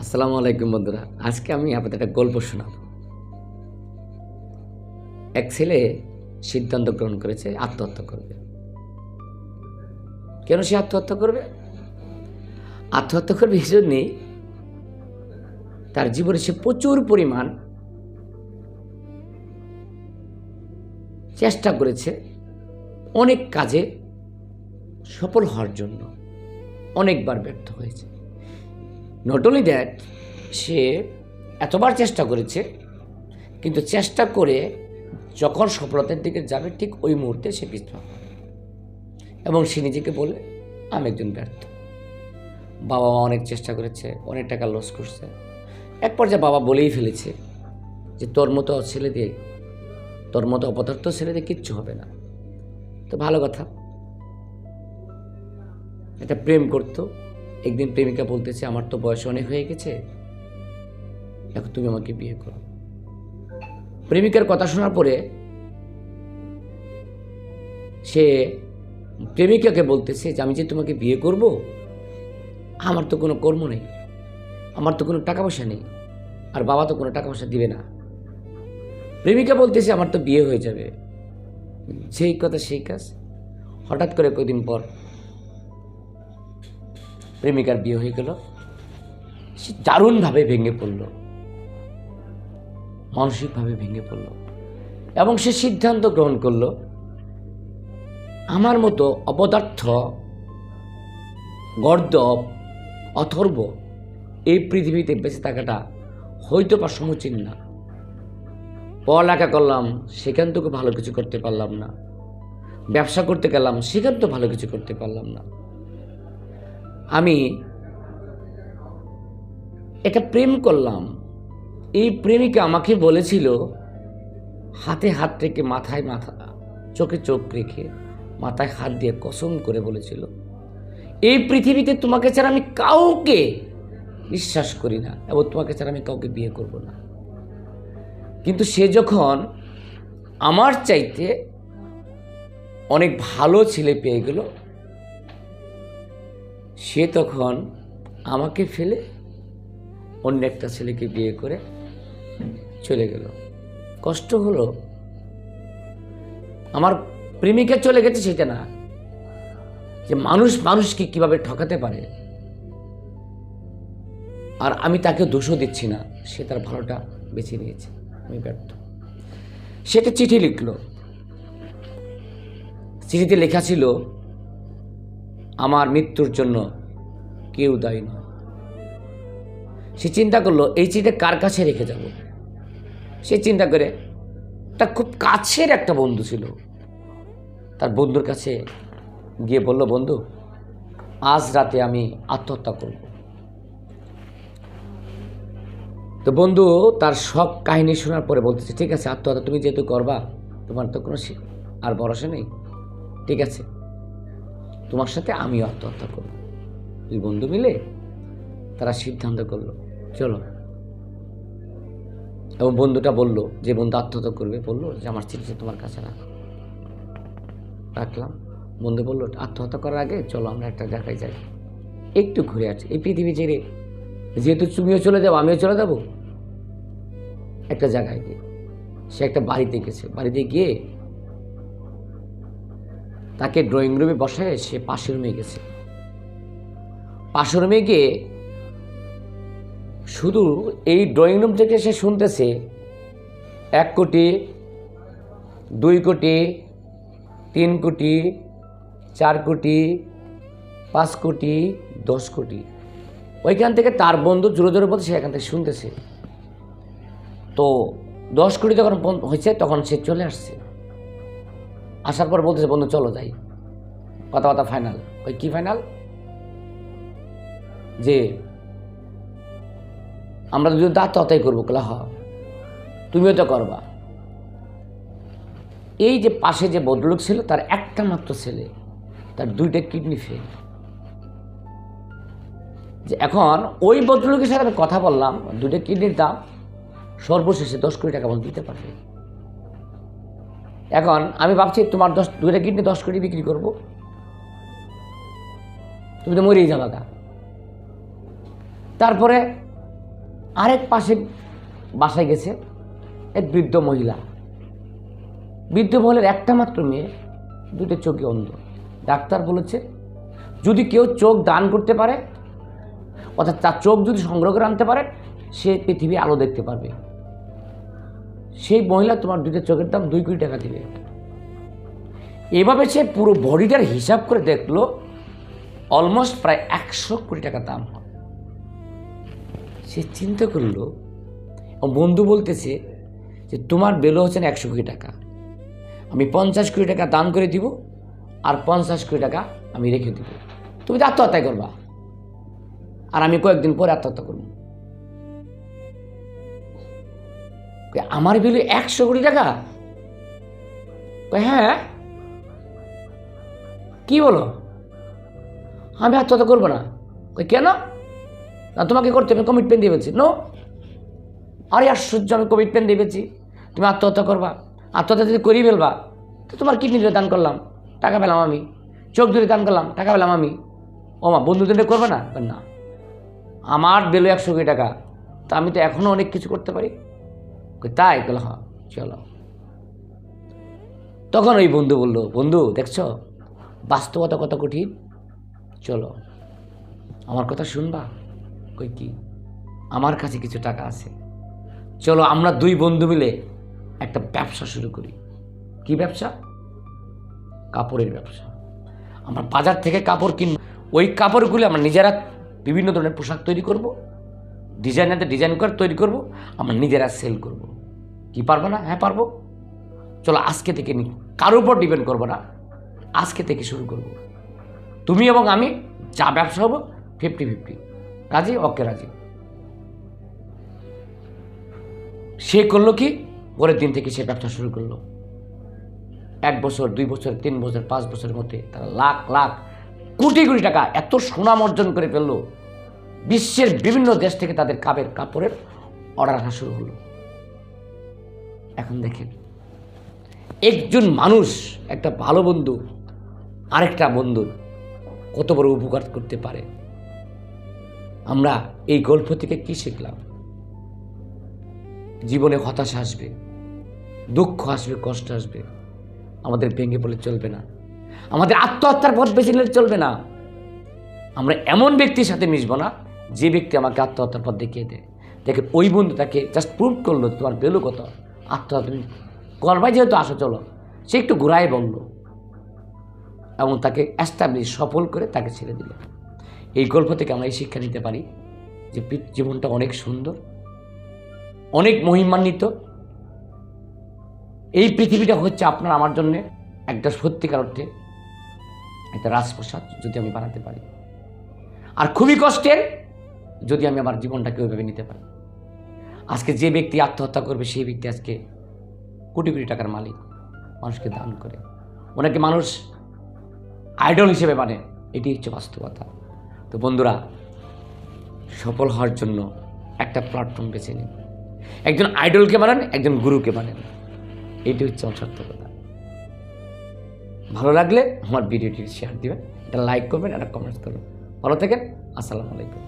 আসসালামু আলাইকুম বন্ধুরা। আজকে আমি আপনাদের একটা গল্প শোনাবো। এক ছেলে সিদ্ধান্ত গ্রহণ করেছে আত্মহত্যা করবে। কেন সে আত্মহত্যা করবে? আত্মহত্যা করবে এই জন্যেই, তার জীবনে সে প্রচুর পরিমাণ চেষ্টা করেছে অনেক কাজে সফল হওয়ার জন্য, অনেকবার ব্যর্থ হয়েছে। নট অনলি দ্যাট, সে এতবার চেষ্টা করেছে, কিন্তু চেষ্টা করে যখন সফলতার দিকে যাবে ঠিক ওই মুহূর্তে সে পিছপা হয় এবং সে নিজেকে বলে আমি একজন ব্যর্থ। বাবা মা অনেক চেষ্টা করেছে, অনেক টাকা লস করছে। এক পর্যায়ে বাবা বলেই ফেলেছে যে তোর মতো ছেলে দিয়ে, তোর মতো অপদার্থ ছেলে দিয়ে কিচ্ছু হবে না। তো ভালো কথা, একটা প্রেম করতো। একদিন প্রেমিকা বলতেছে আমার তো বয়স অনেক হয়ে গেছে, এখন তুমি আমাকে বিয়ে করো। প্রেমিকার কথা শোনার পরে সে প্রেমিকাকে বলতেছে যে আমি যে তোমাকে বিয়ে করব, আমার তো কোনো কর্ম নেই, আমার তো কোনো টাকা পয়সা নেই, আর বাবা তো কোনো টাকা পয়সা দিবে না। প্রেমিকা বলতেছে আমার তো বিয়ে হয়ে যাবে। সেই কথা সেই কাজ। হঠাৎ করে কয়েকদিন পর প্রেমিকার বিয়ে হয়ে গেল। সে দারুণভাবে ভেঙে পড়ল, মানসিকভাবে ভেঙে পড়ল এবং সে সিদ্ধান্ত গ্রহণ করলো আমার মতো অপদার্থ, গর্দভ, অথর্ব এই পৃথিবীতে বেঁচে থাকাটা হয়তো বা সমীচীন না। পড়ালেখা করলাম, সেখান থেকে ভালো কিছু করতে পারলাম না। ব্যবসা করতে গেলাম, সেখান তো ভালো কিছু করতে পারলাম না। আমি একটা প্রেম করলাম, এই প্রেমিকা আমাকে বলেছিল হাতে হাত রেখে, মাথায় মাথা, চোখে চোখ রেখে, মাথায় হাত দিয়ে কসম করে বলেছিল এই পৃথিবীতে তোমাকে ছাড়া আমি কাউকে বিশ্বাস করি না এবং তোমাকে ছাড়া আমি কাউকে বিয়ে করব না। কিন্তু সে যখন আমার চাইতে অনেক ভালো ছেলে পেয়ে গেল, সে তখন আমাকে ফেলে অন্য একটা ছেলেকে বিয়ে করে চলে গেল। কষ্ট হলো, আমার প্রেমিকা চলে গেছে সেটা না, যে মানুষ মানুষকে কিভাবে ঠকাতে পারে। আর আমি তাকে দোষও দিচ্ছি না, সে তার ভালোটা বেছে নিয়েছে, আমি ব্যর্থ। সেটা চিঠি লিখল। চিঠিতে লেখা ছিল আমার মৃত্যুর জন্য কেউ দায়ী নয়। সে চিন্তা করলো এই চিঠিটা কার কাছে রেখে যাব। সে চিন্তা করে তার খুব কাছের একটা বন্ধু ছিল, তার বন্ধুর কাছে গিয়ে বলল, বন্ধু আজ রাতে আমি আত্মহত্যা করব। তো বন্ধু তার সব কাহিনী শোনার পরে বলতেছে ঠিক আছে, আত্মহত্যা তুমি যেহেতু করবা, তোমার তো কোনো আর ভরসা নেই, ঠিক আছে তোমার সাথে আমিও আত্মহত্যা করব। দুই বন্ধু মিলে তারা সিদ্ধান্ত করলো চলো। এবং বন্ধুটা বলল, যে বন্ধু আত্মহত্যা করবে বললো যে আমার চিঠিটা তোমার কাছে রাখলাম। বন্ধু বললো আত্মহত্যা করার আগে চলো আমরা একটা জায়গায় যাই, একটু ঘুরে আসি। এই পৃথিবী ছেড়ে যেহেতু তুমিও চলে যাবো, আমিও চলে যাবো, একটা জায়গায় গিয়ে সে একটা বাড়িতে গেছে। বাড়িতে গিয়ে তাকে ড্রয়িং রুমে বসায় সে পাশের রুমে গেছে। পাশের রুমে গিয়ে শুধু এই ড্রয়িং রুম থেকে সে শুনতেছে 1 কোটি, 2 কোটি, 3 কোটি, 4 কোটি, 5 কোটি, 10 কোটি। ওইখান থেকে তার বন্ধু জোরে জোরে বলতে সে এখান থেকে শুনতেছে। তো 10 কোটি যখন হয়েছে তখন সে চলে আসছে। আসার পর বলতেছে বন্ধু চলো যাই, কথাবার্তা ফাইনাল। ওই কি ফাইনাল? যে আমরা দুজন আত্মহত্যাই করবো। কলা হ, তুমিও তো করবা। এই যে পাশে যে ভদ্রলোক ছিল তার একটা মাত্র ছেলে, তার 2টা কিডনি ফেল। যে এখন ওই ভদ্রলোকের সাথে আমি কথা বললাম, 2টা কিডনির দাম সর্বশেষে 10 কোটি টাকা দিতে পারবে। এখন আমি ভাবছি তোমার 2টা কিডনি 10 কোটি বিক্রি করবো, তুমি তো মরেই যাবা। তারপরে আরেক পাশে বাসায় গেছে এক বৃদ্ধ মহিলার একটা মাত্র মেয়ে, দুটো চোখে অন্ধ। ডাক্তার বলেছে যদি কেউ চোখ দান করতে পারে, অর্থাৎ তার চোখ যদি সংগ্রহ করে আনতে পারে, সে পৃথিবী আলো দেখতে পারবে। সেই মহিলা তোমার দুটো চোখের দাম 2 কোটি টাকা দিবে। এভাবে সে পুরো বডিটার হিসাব করে দেখলো, অলমোস্ট প্রায় 100 কোটি টাকা দাম হয়। সে চিন্তা করলো, বন্ধু বলতেছে যে তোমার বেলো হচ্ছে 100 কোটি টাকা, আমি 50 কোটি টাকা দান করে দিব, আর 50 কোটি টাকা আমি রেখে দিব। তুমি তো আত্মহত্যা করবা, আর আমি কয়েকদিন পরে আত্মহত্যা করব। আমার বেলো 100 কোটি টাকা? হ্যাঁ। কি বলো? আমি আত্মহত্যা করবো না। কেন? না, তোমাকে করতে হবে, কমিটমেন্ট দিয়ে ফেলছি। নো, আরে আশ্চর্য, আমি কমিটমেন্ট দিয়ে ফেলছি, তুমি আত্মহত্যা করবা। আত্মহত্যা যদি করিয়ে ফেলবা তো তোমার কিডনি দান করলাম, টাকা পেলাম আমি, চোখ যদি দান করলাম, টাকা পেলাম আমি। ও মা, বন্ধুদের করবে না? না, আমার বেলো 100 কোটি টাকা, তা আমি তো এখনও অনেক কিছু করতে পারি। তাই? হ্যাঁ, চলো। তখন ওই বন্ধু বলল, বন্ধু দেখছো বাস্তবতা কত কঠিন, চলো আমার কথা শুনবা। কি? আমার কাছে কিছু টাকা আছে, চলো আমরা 2 বন্ধু মিলে একটা ব্যবসা শুরু করি। কি ব্যবসা? কাপড়ের ব্যবসা। আমরা বাজার থেকে কাপড় কিনব, ওই কাপড়গুলো আমরা নিজেরা বিভিন্ন ধরনের পোশাক তৈরি করব, ডিজাইনারদের ডিজাইন করে তৈরি করব, আমরা নিজেরা সেল করব। কি পারবো না? হ্যাঁ পারবো। চলো আজকে থেকে কারোর উপর ডিপেন্ড করবো না, আজকে থেকে শুরু করব। তুমি এবং আমি যা ব্যবসা হবো 50-50। রাজি? ওকে, রাজি। সে করলো কি, পরের দিন থেকে সে ব্যবসা শুরু করলো। 1 বছর, 2 বছর, 3 বছর, 5 বছরের মধ্যে তারা লাখ লাখ, কোটি কোটি টাকা এত সুনাম অর্জন করে ফেললো। বিশ্বের বিভিন্ন দেশ থেকে তাদের কাপড়ের অর্ডার আসা শুরু হলো। এখন দেখেন, একজন মানুষ, একটা ভালো বন্ধু আরেকটা বন্ধুর কত বড় উপকার করতে পারে। আমরা এই গল্প থেকে কি শিখলাম? জীবনে হতাশা আসবে, দুঃখ আসবে, কষ্ট আসবে, আমাদের ভেঙে পড়লে চলবে না, আমাদের আত্মহত্যার পথ বেছে নিলে চলবে না। আমরা এমন ব্যক্তির সাথে মিশবো না যে ব্যক্তি আমাকে আত্মহত্যার পথ দেখিয়ে দেয়। দেখেন, ওই বন্ধু তাকে জাস্ট প্রুভ করলো তোমার বেলো কত, আত্মহত্যা তুমি করবাই, যেহেতু আসো চলো। সে একটু ঘুরাই বললো এবং তাকে এস্টাবলিশ, সফল করে তাকে ছেড়ে দিল। এই গল্প থেকে আমরা এই শিক্ষা নিতে পারি যে জীবনটা অনেক সুন্দর, অনেক মহিমান্বিত। এই পৃথিবীটা হচ্ছে আপনার আমার জন্যে একটা সত্যিকার অর্থে একটা রাজপ্রাসাদ, যদি আমি বানাতে পারি। আর খুবই কষ্টের যদি আমি আমার জীবনটাকে ওইভাবে নিতে পারি। আজকে যে ব্যক্তি আত্মহত্যা করবে, সেই ব্যক্তি আজকে কোটি কোটি টাকার মালিক, মানুষকে দান করে, ওনাকে মানুষ আইডল হিসেবে মানে। এটি হচ্ছে বাস্তবতা। তো বন্ধুরা, সফল হওয়ার জন্য একটা প্ল্যাটফর্ম বেছে নিন। একজন আইডলকে মানেন, একজন গুরুকে মানেন। এটি হচ্ছে আমার সত্য কথা। ভালো লাগলে আমার ভিডিওটি শেয়ার দিবেন, এটা লাইক করবেন, একটা কমেন্টস করবেন। ভালো থাকেন। আসসালামু আলাইকুম।